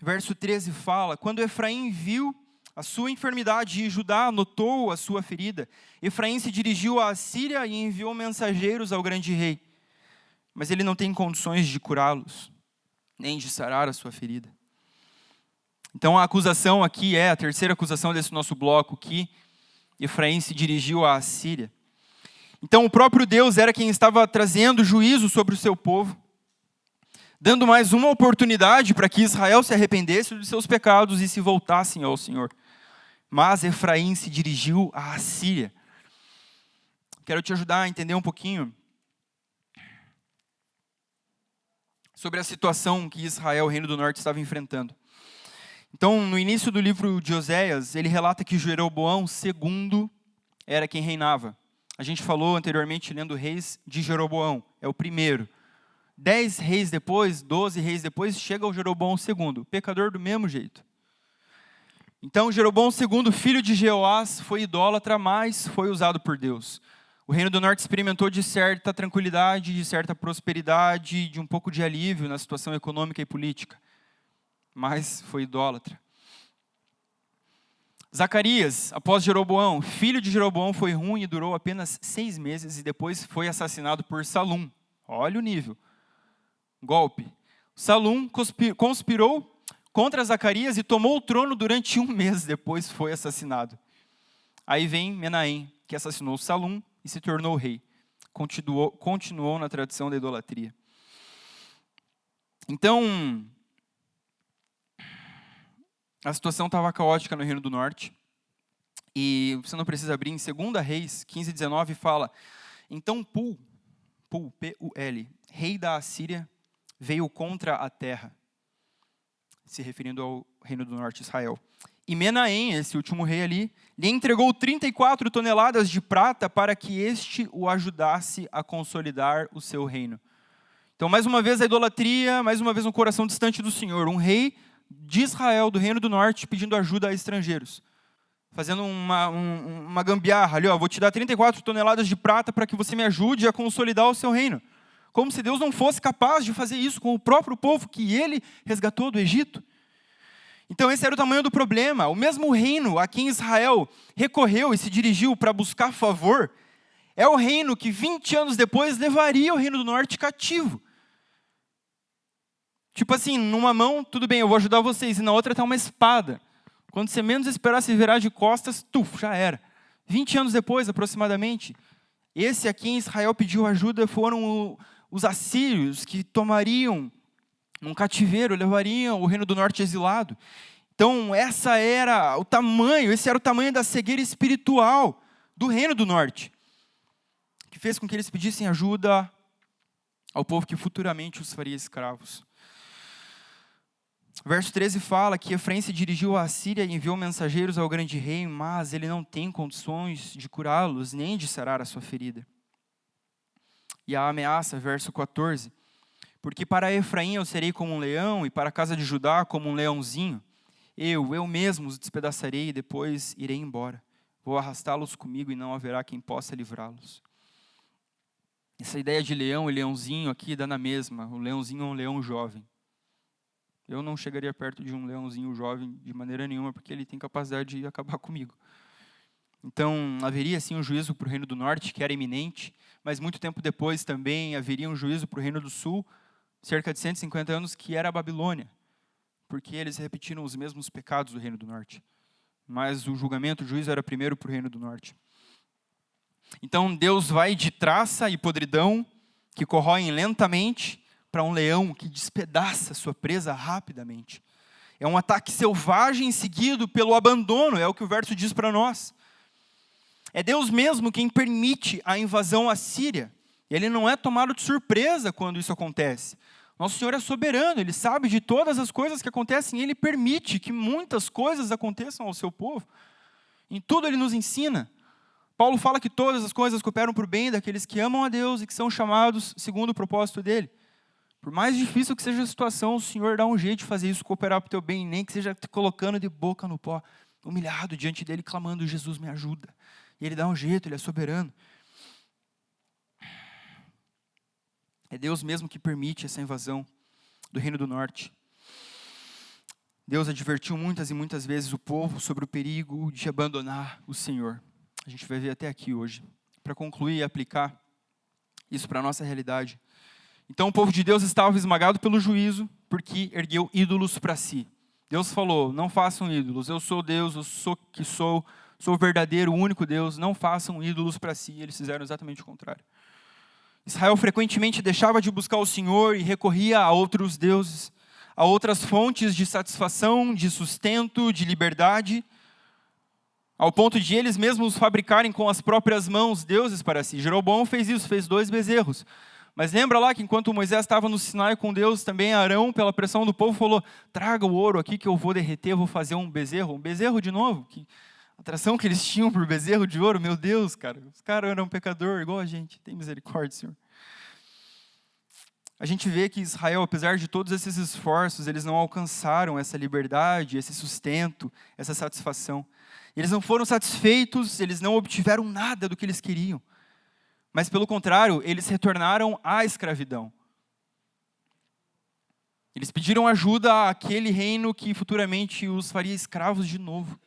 verso 13 fala: quando Efraim viu a sua enfermidade e Judá notou a sua ferida, Efraim se dirigiu à Assíria e enviou mensageiros ao grande rei. Mas ele não tem condições de curá-los, nem de sarar a sua ferida. Então a acusação aqui é, a terceira acusação desse nosso bloco, que Efraim se dirigiu à Assíria. Então o próprio Deus era quem estava trazendo juízo sobre o seu povo, dando mais uma oportunidade para que Israel se arrependesse dos seus pecados e se voltassem ao Senhor. Mas Efraim se dirigiu à Assíria. Quero te ajudar a entender um pouquinho sobre a situação que Israel, o Reino do Norte, estava enfrentando. Então, no início do livro de Oséias, ele relata que Jeroboão II era quem reinava. A gente falou anteriormente, lendo Reis de Jeroboão, é o primeiro. 10 reis depois, 12 reis depois, chega o Jeroboão II, pecador do mesmo jeito. Então, Jeroboão II, filho de Jeoás, foi idólatra, mas foi usado por Deus. O Reino do Norte experimentou de certa tranquilidade, de certa prosperidade, de um pouco de alívio na situação econômica e política. Mas foi idólatra. Zacarias, após Jeroboão, filho de Jeroboão, foi ruim e durou apenas 6 meses e depois foi assassinado por Salum. Olha o nível. Golpe. Salum conspirou contra Zacarias e tomou o trono durante 1 mês, depois foi assassinado. Aí vem Menahem, que assassinou Salum e se tornou rei. Continuou na tradição da idolatria. Então, a situação estava caótica no Reino do Norte. E você não precisa abrir, em 2 Reis 15:19 fala: então Pul, P-U-L, rei da Assíria, veio contra a terra, se referindo ao Reino do Norte, Israel. E Menahem, esse último rei ali, lhe entregou 34 toneladas de prata para que este o ajudasse a consolidar o seu reino. Então, mais uma vez a idolatria, mais uma vez um coração distante do Senhor. Um rei de Israel, do Reino do Norte, pedindo ajuda a estrangeiros. Fazendo uma gambiarra ali, vou te dar 34 toneladas de prata para que você me ajude a consolidar o seu reino. Como se Deus não fosse capaz de fazer isso com o próprio povo que ele resgatou do Egito. Então esse era o tamanho do problema. O mesmo reino a quem Israel recorreu e se dirigiu para buscar favor, é o reino que 20 anos depois levaria o Reino do Norte cativo. Tipo assim, numa mão, tudo bem, eu vou ajudar vocês, e na outra está uma espada. Quando você menos esperar se virar de costas, já era. 20 anos depois, aproximadamente, esse a quem Israel pediu ajuda foram os assírios, que tomariam um cativeiro, levariam o Reino do Norte exilado. Então, esse era o tamanho da cegueira espiritual do Reino do Norte, que fez com que eles pedissem ajuda ao povo que futuramente os faria escravos. Verso 13 fala que Efraim se dirigiu à Síria e enviou mensageiros ao grande rei, mas ele não tem condições de curá-los, nem de sarar a sua ferida. E a ameaça, verso 14, porque para Efraim eu serei como um leão, e para a casa de Judá como um leãozinho. Eu mesmo os despedaçarei e depois irei embora. Vou arrastá-los comigo e não haverá quem possa livrá-los. Essa ideia de leão e leãozinho aqui dá na mesma. O leãozinho é um leão jovem. Eu não chegaria perto de um leãozinho jovem de maneira nenhuma, porque ele tem capacidade de acabar comigo. Então, haveria sim um juízo para o Reino do Norte, que era iminente, mas muito tempo depois também haveria um juízo para o Reino do Sul, cerca de 150 anos, que era a Babilônia, porque eles repetiram os mesmos pecados do Reino do Norte. Mas o julgamento, o juízo era primeiro para o Reino do Norte. Então, Deus vai de traça e podridão, que corroem lentamente, para um leão que despedaça sua presa rapidamente. É um ataque selvagem seguido pelo abandono, é o que o verso diz para nós. É Deus mesmo quem permite a invasão assíria. Ele não é tomado de surpresa quando isso acontece. Nosso Senhor é soberano, Ele sabe de todas as coisas que acontecem, e Ele permite que muitas coisas aconteçam ao seu povo. Em tudo Ele nos ensina. Paulo fala que todas as coisas cooperam para o bem daqueles que amam a Deus e que são chamados segundo o propósito dEle. Por mais difícil que seja a situação, o Senhor dá um jeito de fazer isso cooperar para o teu bem, nem que seja te colocando de boca no pó, humilhado diante dEle, clamando, Jesus me ajuda. E Ele dá um jeito, Ele é soberano. É Deus mesmo que permite essa invasão do Reino do Norte. Deus advertiu muitas e muitas vezes o povo sobre o perigo de abandonar o Senhor. A gente vai ver até aqui hoje. Para concluir e aplicar isso para a nossa realidade. Então o povo de Deus estava esmagado pelo juízo, porque ergueu ídolos para si. Deus falou, não façam ídolos, eu sou Deus, eu sou que sou, Sou o verdadeiro, o único Deus, não façam ídolos para si. Eles fizeram exatamente o contrário. Israel frequentemente deixava de buscar o Senhor e recorria a outros deuses, a outras fontes de satisfação, de sustento, de liberdade, ao ponto de eles mesmos fabricarem com as próprias mãos deuses para si. Jeroboão fez isso, fez 2 bezerros. Mas lembra lá que enquanto Moisés estava no Sinai com Deus, também Arão, pela pressão do povo, falou: traga o ouro aqui que eu vou derreter, eu vou fazer um bezerro de novo. Que atração que eles tinham por bezerro de ouro, meu Deus, cara. Os caras eram pecador igual a gente, tem misericórdia, Senhor. A gente vê que Israel, apesar de todos esses esforços, eles não alcançaram essa liberdade, esse sustento, essa satisfação. Eles não foram satisfeitos, eles não obtiveram nada do que eles queriam. Mas, pelo contrário, eles retornaram à escravidão. Eles pediram ajuda àquele reino que futuramente os faria escravos de novo.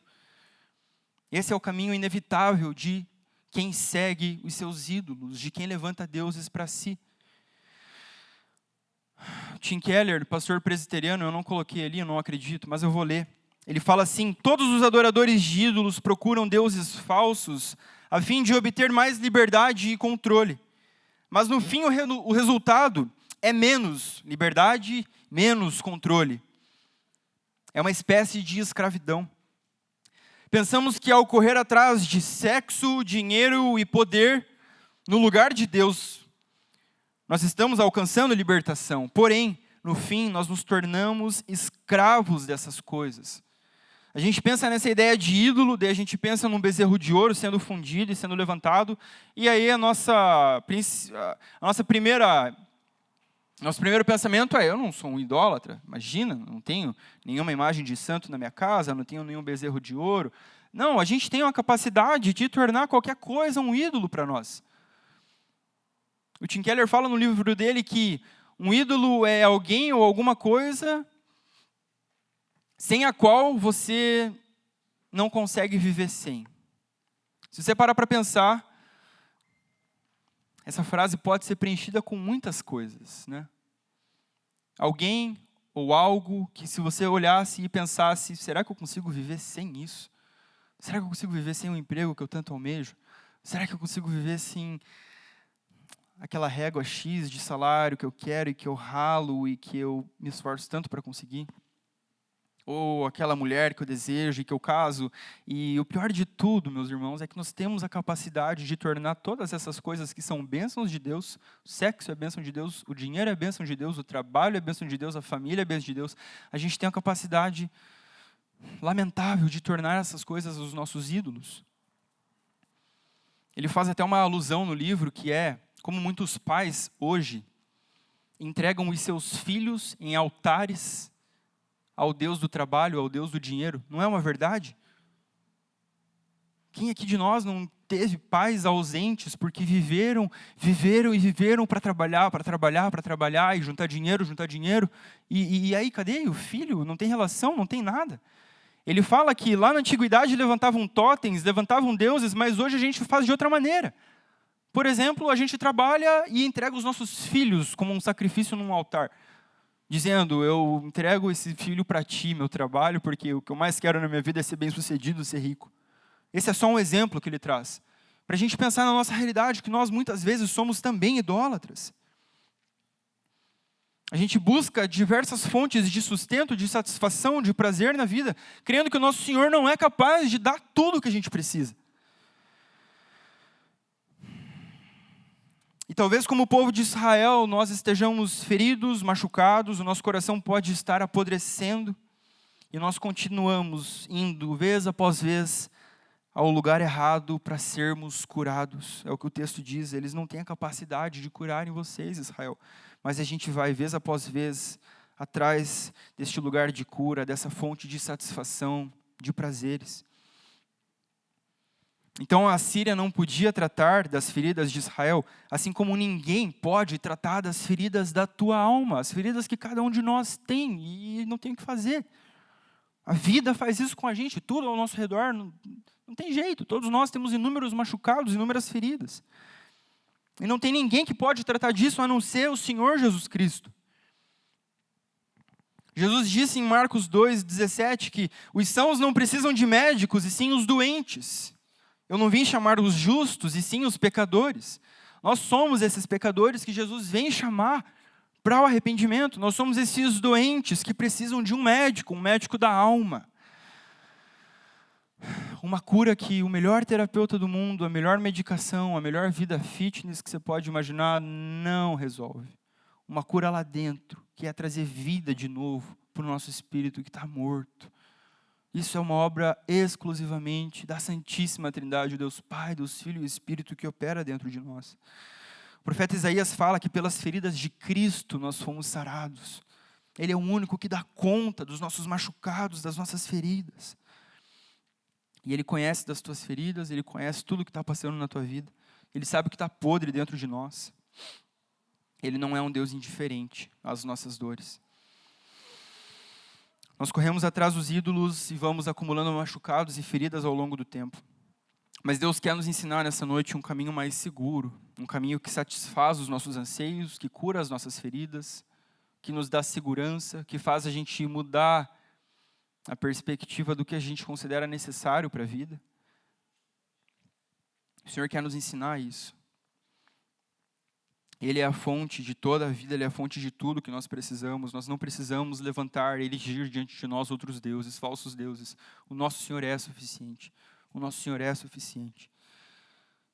Esse é o caminho inevitável de quem segue os seus ídolos, de quem levanta deuses para si. Tim Keller, pastor presbiteriano, eu não coloquei ali, eu não acredito, mas eu vou ler. Ele fala assim: todos os adoradores de ídolos procuram deuses falsos a fim de obter mais liberdade e controle. Mas no fim o resultado é menos liberdade, menos controle. É uma espécie de escravidão. Pensamos que ao correr atrás de sexo, dinheiro e poder, no lugar de Deus, nós estamos alcançando libertação. Porém, no fim, nós nos tornamos escravos dessas coisas. A gente pensa nessa ideia de ídolo, daí a gente pensa num bezerro de ouro sendo fundido e sendo levantado, e aí nosso primeiro pensamento é: eu não sou um idólatra, imagina, não tenho nenhuma imagem de santo na minha casa, não tenho nenhum bezerro de ouro. Não, a gente tem uma capacidade de tornar qualquer coisa um ídolo para nós. O Tim Keller fala no livro dele que um ídolo é alguém ou alguma coisa sem a qual você não consegue viver sem. Se você parar para pensar, essa frase pode ser preenchida com muitas coisas, né? Alguém ou algo que, se você olhasse e pensasse: será que eu consigo viver sem isso? Será que eu consigo viver sem o emprego que eu tanto almejo? Será que eu consigo viver sem aquela régua X de salário que eu quero e que eu ralo e que eu me esforço tanto para conseguir? Ou aquela mulher que eu desejo e que eu caso? E o pior de tudo, meus irmãos, é que nós temos a capacidade de tornar todas essas coisas que são bênçãos de Deus. O sexo é bênção de Deus, o dinheiro é bênção de Deus, o trabalho é bênção de Deus, a família é bênção de Deus. A gente tem a capacidade lamentável de tornar essas coisas os nossos ídolos. Ele faz até uma alusão no livro que é como muitos pais hoje entregam os seus filhos em altares ao Deus do trabalho, ao Deus do dinheiro. Não é uma verdade? Quem aqui de nós não teve pais ausentes porque viveram para trabalhar e juntar dinheiro, e aí cadê o filho? Não tem relação, não tem nada. Ele fala que lá na antiguidade levantavam totens, levantavam deuses, mas hoje a gente faz de outra maneira. Por exemplo, a gente trabalha e entrega os nossos filhos como um sacrifício num altar, dizendo: eu entrego esse filho para ti, meu trabalho, porque o que eu mais quero na minha vida é ser bem-sucedido, ser rico. Esse é só um exemplo que ele traz, para a gente pensar na nossa realidade, que nós muitas vezes somos também idólatras. A gente busca diversas fontes de sustento, de satisfação, de prazer na vida, crendo que o nosso Senhor não é capaz de dar tudo o que a gente precisa. E talvez como o povo de Israel, nós estejamos feridos, machucados, o nosso coração pode estar apodrecendo, e nós continuamos indo, vez após vez, ao lugar errado para sermos curados. É o que o texto diz: eles não têm a capacidade de curarem vocês, Israel. Mas a gente vai, vez após vez, atrás deste lugar de cura, dessa fonte de satisfação, de prazeres. Então a Assíria não podia tratar das feridas de Israel, assim como ninguém pode tratar das feridas da tua alma, as feridas que cada um de nós tem e não tem o que fazer. A vida faz isso com a gente, tudo ao nosso redor, não tem jeito, todos nós temos inúmeros machucados, inúmeras feridas. E não tem ninguém que pode tratar disso a não ser o Senhor Jesus Cristo. Jesus disse em Marcos 2,17 que os sãos não precisam de médicos, e sim os doentes. Eu não vim chamar os justos, e sim os pecadores. Nós somos esses pecadores que Jesus vem chamar para o arrependimento. Nós somos esses doentes que precisam de um médico da alma. Uma cura que o melhor terapeuta do mundo, a melhor medicação, a melhor vida fitness que você pode imaginar não resolve. Uma cura lá dentro, que é trazer vida de novo para o nosso espírito que está morto. Isso é uma obra exclusivamente da Santíssima Trindade, o Deus Pai, Deus Filho e Espírito que opera dentro de nós. O profeta Isaías fala que pelas feridas de Cristo nós fomos sarados. Ele é o único que dá conta dos nossos machucados, das nossas feridas. E Ele conhece das tuas feridas, Ele conhece tudo o que está passando na tua vida. Ele sabe o que está podre dentro de nós. Ele não é um Deus indiferente às nossas dores. Nós corremos atrás dos ídolos e vamos acumulando machucados e feridas ao longo do tempo. Mas Deus quer nos ensinar nessa noite um caminho mais seguro, um caminho que satisfaz os nossos anseios, que cura as nossas feridas, que nos dá segurança, que faz a gente mudar a perspectiva do que a gente considera necessário para a vida. O Senhor quer nos ensinar isso. Ele é a fonte de toda a vida, Ele é a fonte de tudo que nós precisamos. Nós não precisamos levantar, erigir diante de nós outros deuses, falsos deuses. O nosso Senhor é suficiente. O nosso Senhor é suficiente.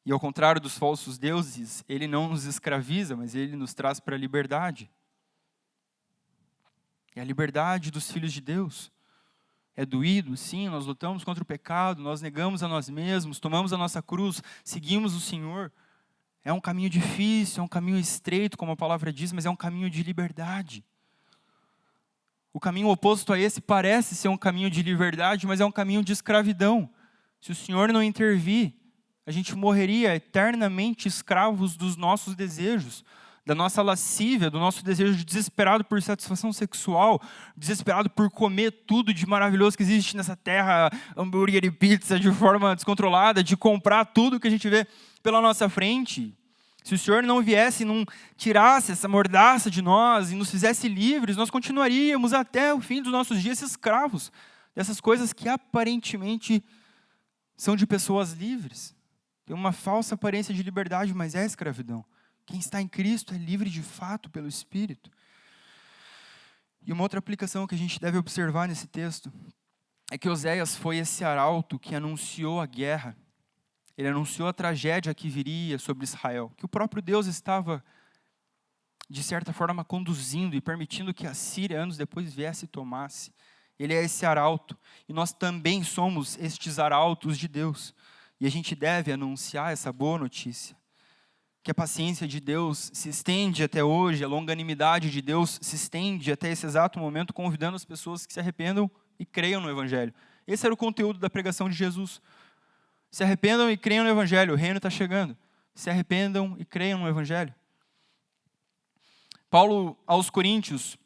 E ao contrário dos falsos deuses, Ele não nos escraviza, mas Ele nos traz para a liberdade. É a liberdade dos filhos de Deus. É doído, sim, nós lutamos contra o pecado, nós negamos a nós mesmos, tomamos a nossa cruz, seguimos o Senhor. É um caminho difícil, é um caminho estreito, como a palavra diz, mas é um caminho de liberdade. O caminho oposto a esse parece ser um caminho de liberdade, mas é um caminho de escravidão. Se o Senhor não intervir, a gente morreria eternamente escravos dos nossos desejos, da nossa lascívia, do nosso desejo desesperado por satisfação sexual, desesperado por comer tudo de maravilhoso que existe nessa terra, hambúrguer e pizza de forma descontrolada, de comprar tudo que a gente vê pela nossa frente. Se o Senhor não viesse e não tirasse essa mordaça de nós e nos fizesse livres, nós continuaríamos até o fim dos nossos dias escravos dessas coisas que aparentemente são de pessoas livres. Tem uma falsa aparência de liberdade, mas é escravidão. Quem está em Cristo é livre de fato pelo Espírito. E uma outra aplicação que a gente deve observar nesse texto é que Oséias foi esse arauto que anunciou a guerra. Ele anunciou a tragédia que viria sobre Israel, que o próprio Deus estava, de certa forma, conduzindo e permitindo que a Síria, anos depois, viesse e tomasse. Ele é esse arauto, e nós também somos estes arautos de Deus. E a gente deve anunciar essa boa notícia, que a paciência de Deus se estende até hoje, a longanimidade de Deus se estende até esse exato momento, convidando as pessoas que se arrependam e creiam no Evangelho. Esse era o conteúdo da pregação de Jesus. Se arrependam e creiam no Evangelho, o reino está chegando. Se arrependam e creiam no Evangelho. Paulo, aos Coríntios,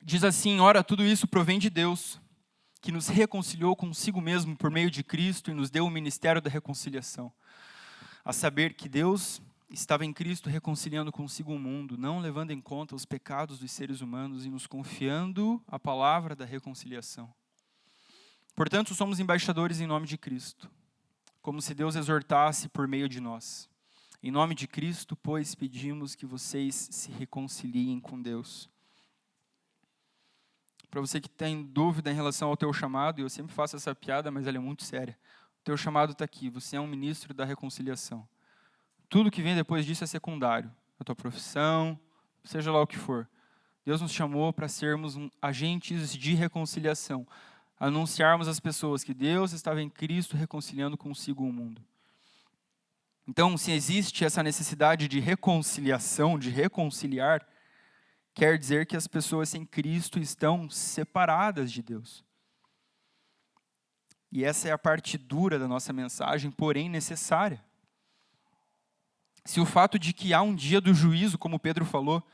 diz assim: ora, tudo isso provém de Deus, que nos reconciliou consigo mesmo por meio de Cristo e nos deu o ministério da reconciliação. A saber que Deus estava em Cristo reconciliando consigo o mundo, não levando em conta os pecados dos seres humanos e nos confiando a palavra da reconciliação. Portanto, somos embaixadores em nome de Cristo, como se Deus exortasse por meio de nós. Em nome de Cristo, pois, pedimos que vocês se reconciliem com Deus. Para você que tem dúvida em relação ao teu chamado, e eu sempre faço essa piada, mas ela é muito séria. O teu chamado está aqui, você é um ministro da reconciliação. Tudo que vem depois disso é secundário. A tua profissão, seja lá o que for. Deus nos chamou para sermos agentes de reconciliação. Anunciarmos às pessoas que Deus estava em Cristo reconciliando consigo o mundo. Então, se existe essa necessidade de reconciliação, de reconciliar, quer dizer que as pessoas sem Cristo estão separadas de Deus. E essa é a parte dura da nossa mensagem, porém necessária. Se o fato de que há um dia do juízo, como Pedro falou,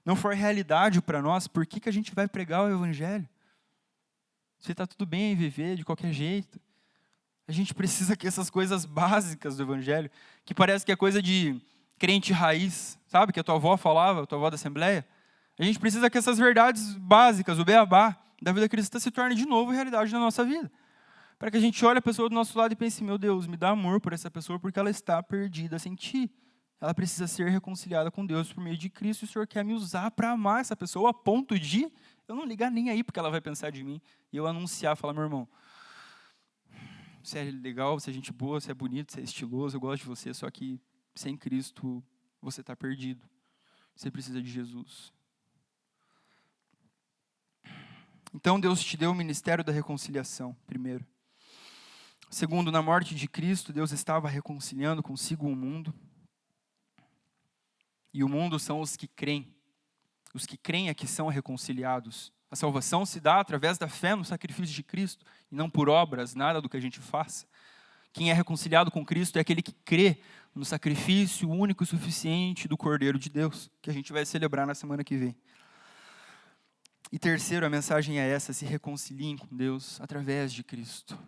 não for realidade para nós, por que a gente vai pregar o Evangelho? Se está tudo bem em viver de qualquer jeito. A gente precisa que essas coisas básicas do Evangelho, que parece que é coisa de crente raiz, sabe? Que a tua avó falava, a tua avó da Assembleia. A gente precisa que essas verdades básicas, o beabá da vida cristã, se torne de novo realidade na nossa vida. Para que a gente olhe a pessoa do nosso lado e pense, meu Deus, me dá amor por essa pessoa porque ela está perdida sem ti. Ela precisa ser reconciliada com Deus por meio de Cristo e o Senhor quer me usar para amar essa pessoa a ponto de eu não ligar nem aí porque ela vai pensar de mim. E eu anunciar, falar, meu irmão, você é legal, você é gente boa, você é bonito, você é estiloso, eu gosto de você, só que sem Cristo você está perdido. Você precisa de Jesus. Então Deus te deu o ministério da reconciliação, primeiro. Segundo, na morte de Cristo, Deus estava reconciliando consigo o mundo. E o mundo são os que creem. Os que creem é que são reconciliados. A salvação se dá através da fé no sacrifício de Cristo, e não por obras, nada do que a gente faça. Quem é reconciliado com Cristo é aquele que crê no sacrifício único e suficiente do Cordeiro de Deus, que a gente vai celebrar na semana que vem. E terceiro, a mensagem é essa: se reconciliem com Deus através de Cristo.